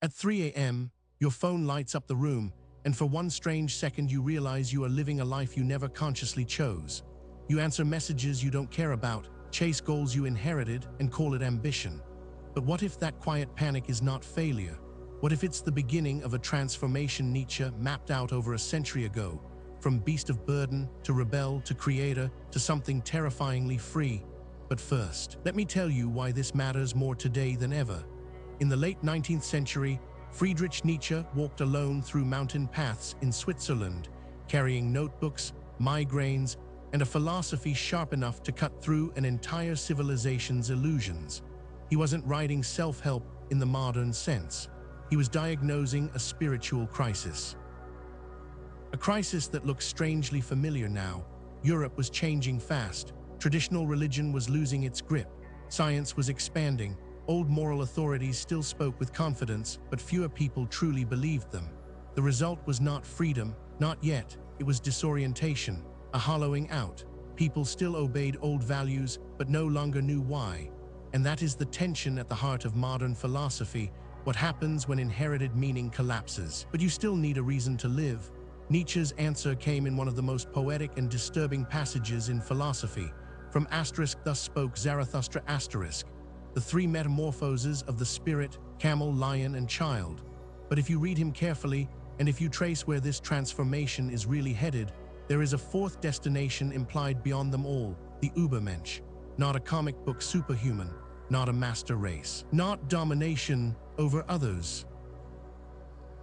At 3 a.m., your phone lights up the room, and for one strange second you realize you are living a life you never consciously chose. You answer messages you don't care about, chase goals you inherited, and call it ambition. But what if that quiet panic is not failure? What if it's the beginning of a transformation Nietzsche mapped out over a century ago? From beast of burden, to rebel, to creator, to something terrifyingly free. But first, let me tell you why this matters more today than ever. In the late 19th century, Friedrich Nietzsche walked alone through mountain paths in Switzerland, carrying notebooks, migraines, and a philosophy sharp enough to cut through an entire civilization's illusions. He wasn't writing self-help in the modern sense. He was diagnosing a spiritual crisis. A crisis that looks strangely familiar now. Europe was changing fast. Traditional religion was losing its grip. Science was expanding. Old moral authorities still spoke with confidence, but fewer people truly believed them. The result was not freedom, not yet. It was disorientation, a hollowing out. People still obeyed old values, but no longer knew why. And that is the tension at the heart of modern philosophy. What happens when inherited meaning collapses? But you still need a reason to live. Nietzsche's answer came in one of the most poetic and disturbing passages in philosophy. From asterisk, thus spoke Zarathustra asterisk. The three metamorphoses of the spirit, camel, lion, and child. But if you read him carefully, and if you trace where this transformation is really headed, there is a fourth destination implied beyond them all, the Übermensch. Not a comic book superhuman, not a master race, not domination over others.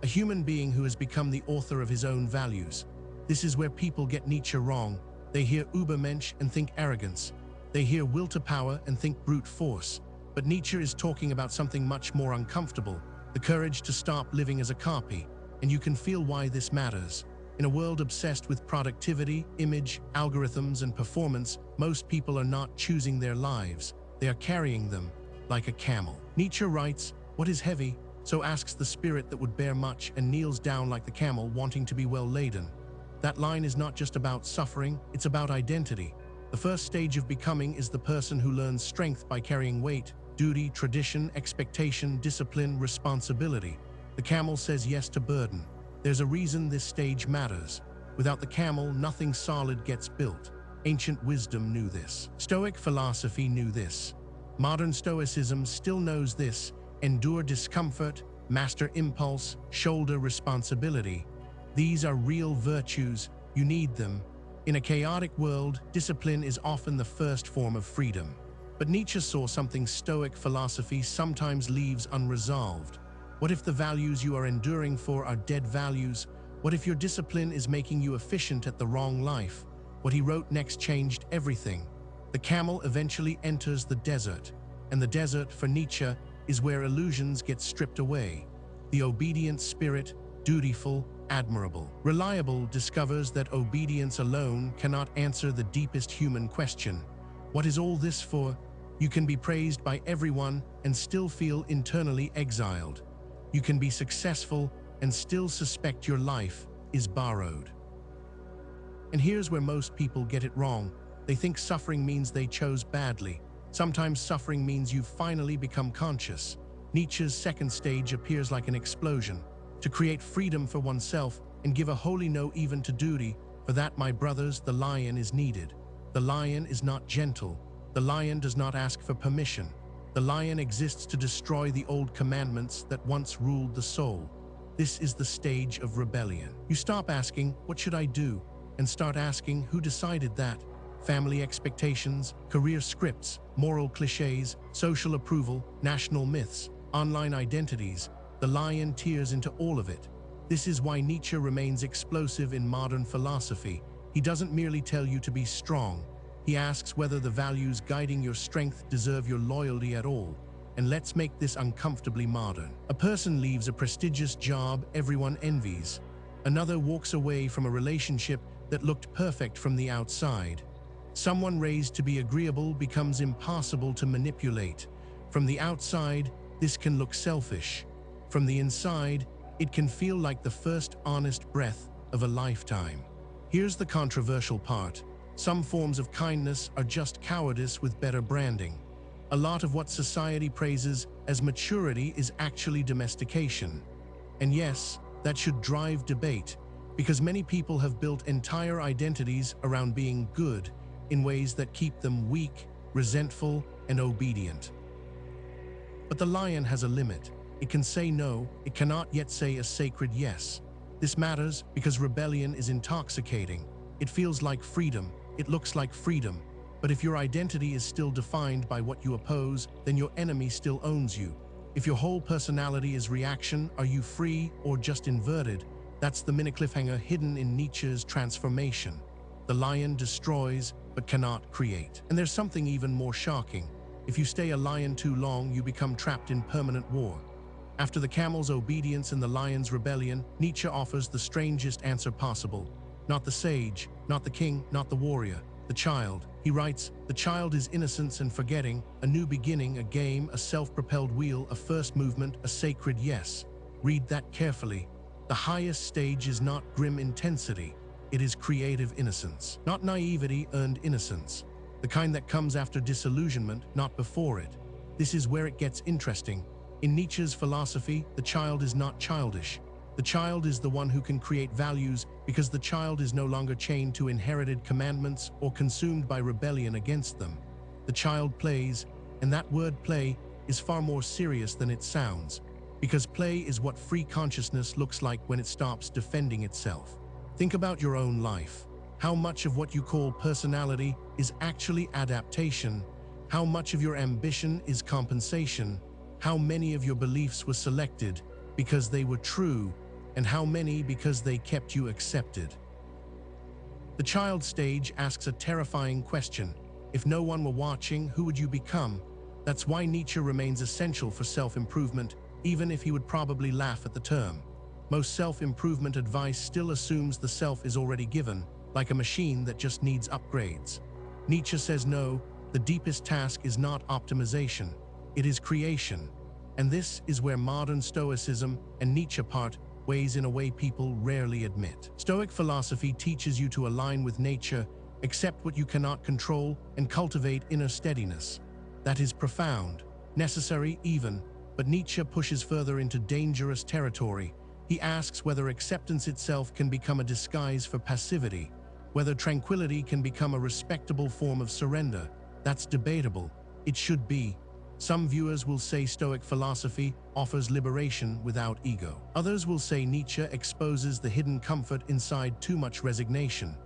A human being who has become the author of his own values. This is where people get Nietzsche wrong. They hear Übermensch and think arrogance. They hear will to power and think brute force. But Nietzsche is talking about something much more uncomfortable, the courage to stop living as a copy. And you can feel why this matters. In a world obsessed with productivity, image, algorithms, and performance, most people are not choosing their lives. They are carrying them, like a camel. Nietzsche writes, "What is heavy, so asks the spirit that would bear much, and kneels down like the camel, wanting to be well laden." That line is not just about suffering, it's about identity. The first stage of becoming is the person who learns strength by carrying weight, duty, tradition, expectation, discipline, responsibility. The camel says yes to burden. There's a reason this stage matters. Without the camel, nothing solid gets built. Ancient wisdom knew this. Stoic philosophy knew this. Modern Stoicism still knows this. Endure discomfort, master impulse, shoulder responsibility. These are real virtues. You need them. In a chaotic world, discipline is often the first form of freedom. But Nietzsche saw something Stoic philosophy sometimes leaves unresolved. What if the values you are enduring for are dead values? What if your discipline is making you efficient at the wrong life? What he wrote next changed everything. The camel eventually enters the desert, and the desert, for Nietzsche, is where illusions get stripped away. The obedient spirit, dutiful, admirable, reliable, discovers that obedience alone cannot answer the deepest human question. What is all this for? You can be praised by everyone and still feel internally exiled. You can be successful and still suspect your life is borrowed. And here's where most people get it wrong. They think suffering means they chose badly. Sometimes suffering means you've finally become conscious. Nietzsche's second stage appears like an explosion. To create freedom for oneself and give a holy no even to duty, for that, my brothers, the lion is needed. The lion is not gentle. The lion does not ask for permission. The lion exists to destroy the old commandments that once ruled the soul. This is the stage of rebellion. You stop asking, "What should I do?" and start asking, "Who decided that?" Family expectations, career scripts, moral cliches, social approval, national myths, online identities. The lion tears into all of it. This is why Nietzsche remains explosive in modern philosophy. He doesn't merely tell you to be strong. He asks whether the values guiding your strength deserve your loyalty at all. And let's make this uncomfortably modern. A person leaves a prestigious job everyone envies. Another walks away from a relationship that looked perfect from the outside. Someone raised to be agreeable becomes impossible to manipulate. From the outside, this can look selfish. From the inside, it can feel like the first honest breath of a lifetime. Here's the controversial part. Some forms of kindness are just cowardice with better branding. A lot of what society praises as maturity is actually domestication. And yes, that should drive debate, because many people have built entire identities around being good in ways that keep them weak, resentful, and obedient. But the lion has a limit. It can say no, it cannot yet say a sacred yes. This matters because rebellion is intoxicating. It feels like freedom, it looks like freedom. But if your identity is still defined by what you oppose, then your enemy still owns you. If your whole personality is reaction, are you free or just inverted? That's the mini cliffhanger hidden in Nietzsche's Transformation. The lion destroys, but cannot create. And there's something even more shocking. If you stay a lion too long, you become trapped in permanent war. After the camel's obedience and the lion's rebellion, Nietzsche offers the strangest answer possible. Not the sage, not the king, not the warrior, the child. He writes, the child is innocence and forgetting, a new beginning, a game, a self-propelled wheel, a first movement, a sacred yes. Read that carefully. The highest stage is not grim intensity. It is creative innocence, not naivety, earned innocence. The kind that comes after disillusionment, not before it. This is where it gets interesting. In Nietzsche's philosophy, the child is not childish. The child is the one who can create values because the child is no longer chained to inherited commandments or consumed by rebellion against them. The child plays, and that word play is far more serious than it sounds, because play is what free consciousness looks like when it stops defending itself. Think about your own life. How much of what you call personality is actually adaptation? How much of your ambition is compensation? How many of your beliefs were selected because they were true, and how many because they kept you accepted? The child stage asks a terrifying question. If no one were watching, who would you become? That's why Nietzsche remains essential for self-improvement, even if he would probably laugh at the term. Most self-improvement advice still assumes the self is already given, like a machine that just needs upgrades. Nietzsche says no, the deepest task is not optimization, it is creation. And this is where modern Stoicism and Nietzsche part ways in a way people rarely admit. Stoic philosophy teaches you to align with nature, accept what you cannot control, and cultivate inner steadiness. That is profound, necessary even, but Nietzsche pushes further into dangerous territory. He asks whether acceptance itself can become a disguise for passivity, whether tranquility can become a respectable form of surrender. That's debatable. It should be. Some viewers will say Stoic philosophy offers liberation without ego. Others will say Nietzsche exposes the hidden comfort inside too much resignation.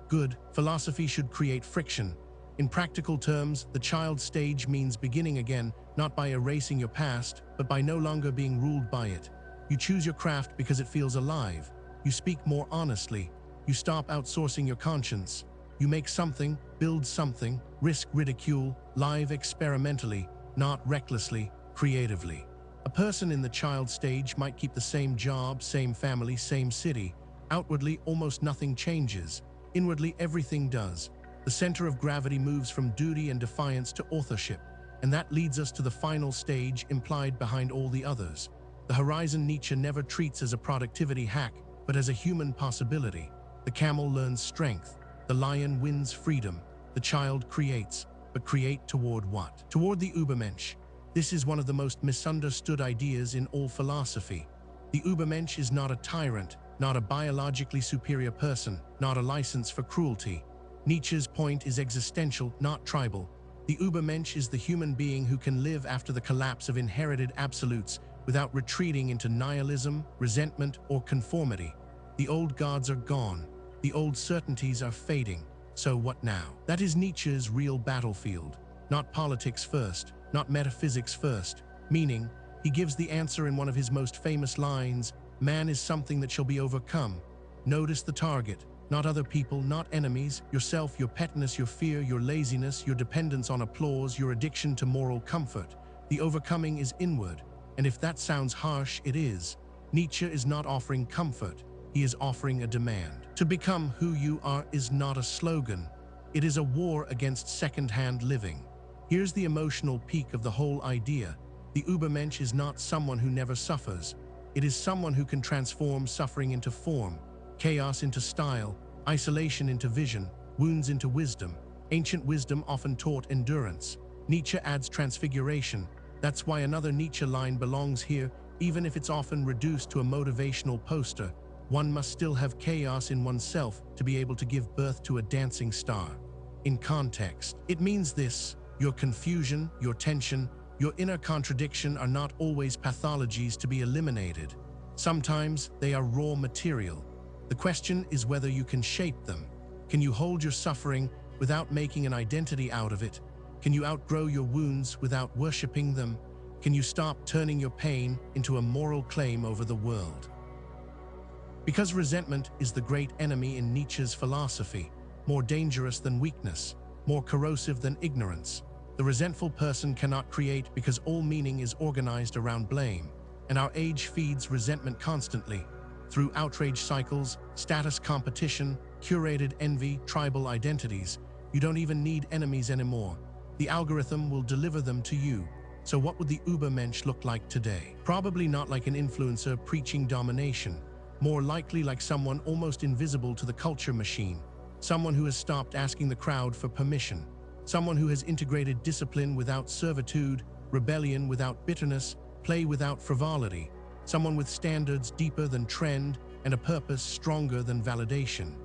Good, philosophy should create friction. In practical terms, the child stage means beginning again, not by erasing your past, but by no longer being ruled by it. You choose your craft because it feels alive. You speak more honestly. You stop outsourcing your conscience. You make something, build something, risk ridicule, live experimentally, not recklessly, creatively. A person in the child stage might keep the same job, same family, same city. Outwardly, almost nothing changes. Inwardly, everything does. The center of gravity moves from duty and defiance to authorship, and that leads us to the final stage implied behind all the others. The horizon Nietzsche never treats as a productivity hack, but as a human possibility. The camel learns strength. The lion wins freedom. The child creates. But create toward what? Toward the Übermensch. This is one of the most misunderstood ideas in all philosophy. The Übermensch is not a tyrant, not a biologically superior person, not a license for cruelty. Nietzsche's point is existential, not tribal. The Übermensch is the human being who can live after the collapse of inherited absolutes without retreating into nihilism, resentment, or conformity. The old gods are gone. The old certainties are fading. So what now? That is Nietzsche's real battlefield. Not politics first, not metaphysics first. Meaning, he gives the answer in one of his most famous lines, man is something that shall be overcome. Notice the target, not other people, not enemies, yourself, your petness, your fear, your laziness, your dependence on applause, your addiction to moral comfort. The overcoming is inward, and if that sounds harsh, it is. Nietzsche is not offering comfort. He is offering a demand. To become who you are is not a slogan. It is a war against second-hand living. Here's the emotional peak of the whole idea. The Übermensch is not someone who never suffers. It is someone who can transform suffering into form, chaos into style, isolation into vision, wounds into wisdom. Ancient wisdom often taught endurance. Nietzsche adds transfiguration. That's why another Nietzsche line belongs here, even if it's often reduced to a motivational poster. One must still have chaos in oneself to be able to give birth to a dancing star. In context, it means this: your confusion, your tension, your inner contradiction are not always pathologies to be eliminated. Sometimes they are raw material. The question is whether you can shape them. Can you hold your suffering without making an identity out of it? Can you outgrow your wounds without worshipping them? Can you stop turning your pain into a moral claim over the world? Because resentment is the great enemy in Nietzsche's philosophy, more dangerous than weakness, more corrosive than ignorance. The resentful person cannot create because all meaning is organized around blame, and our age feeds resentment constantly, through outrage cycles, status competition, curated envy, tribal identities. You don't even need enemies anymore. The algorithm will deliver them to you. So what would the Übermensch look like today? Probably not like an influencer preaching domination, more likely like someone almost invisible to the culture machine, someone who has stopped asking the crowd for permission, someone who has integrated discipline without servitude, rebellion without bitterness, play without frivolity, someone with standards deeper than trend and a purpose stronger than validation.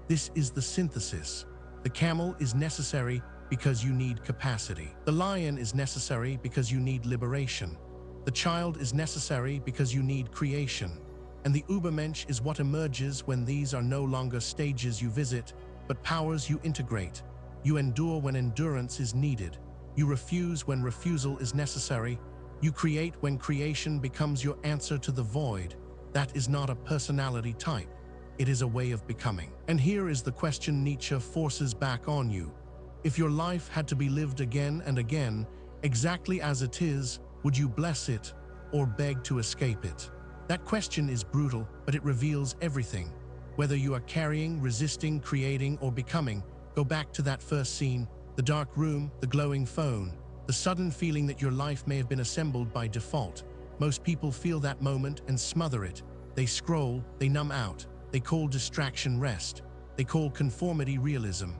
This is the synthesis. The camel is necessary because you need capacity. The lion is necessary because you need liberation. The child is necessary because you need creation. And the Übermensch is what emerges when these are no longer stages you visit, but powers you integrate. You endure when endurance is needed. You refuse when refusal is necessary. You create when creation becomes your answer to the void. That is not a personality type. It is a way of becoming. And here is the question Nietzsche forces back on you. If your life had to be lived again and again, exactly as it is, would you bless it or beg to escape it? That question is brutal, but it reveals everything. Whether you are carrying, resisting, creating, or becoming, go back to that first scene, the dark room, the glowing phone, the sudden feeling that your life may have been assembled by default. Most people feel that moment and smother it. They scroll, they numb out, they call distraction rest, they call conformity realism.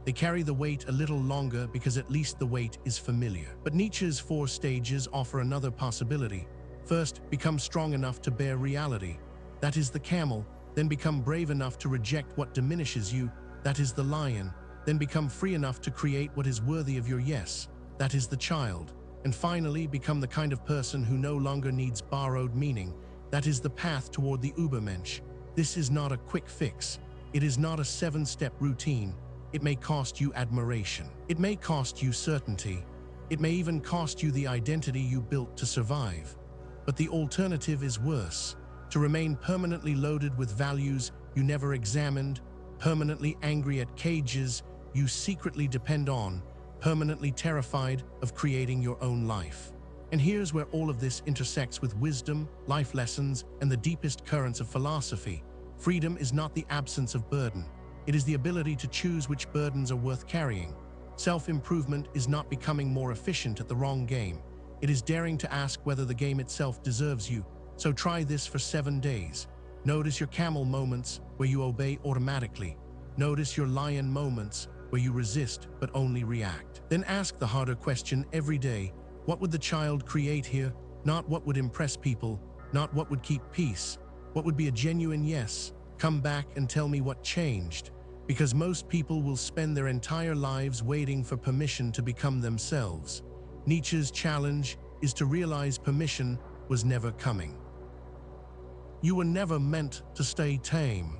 They carry the weight a little longer because at least the weight is familiar. But Nietzsche's 4 stages offer another possibility. First, become strong enough to bear reality. That is the camel. Then become brave enough to reject what diminishes you. That is the lion. Then become free enough to create what is worthy of your yes. That is the child. And finally, become the kind of person who no longer needs borrowed meaning. That is the path toward the Übermensch. This is not a quick fix. It is not a 7-step routine. It may cost you admiration. It may cost you certainty. It may even cost you the identity you built to survive. But the alternative is worse. To remain permanently loaded with values you never examined, permanently angry at cages you secretly depend on, permanently terrified of creating your own life. And here's where all of this intersects with wisdom, life lessons, and the deepest currents of philosophy. Freedom is not the absence of burden. It is the ability to choose which burdens are worth carrying. Self-improvement is not becoming more efficient at the wrong game. It is daring to ask whether the game itself deserves you. So try this for 7 days. Notice your camel moments where you obey automatically. Notice your lion moments where you resist but only react. Then ask the harder question every day. What would the child create here? Not what would impress people, not what would keep peace. What would be a genuine yes? Come back and tell me what changed. Because most people will spend their entire lives waiting for permission to become themselves. Nietzsche's challenge is to realize permission was never coming. You were never meant to stay tame.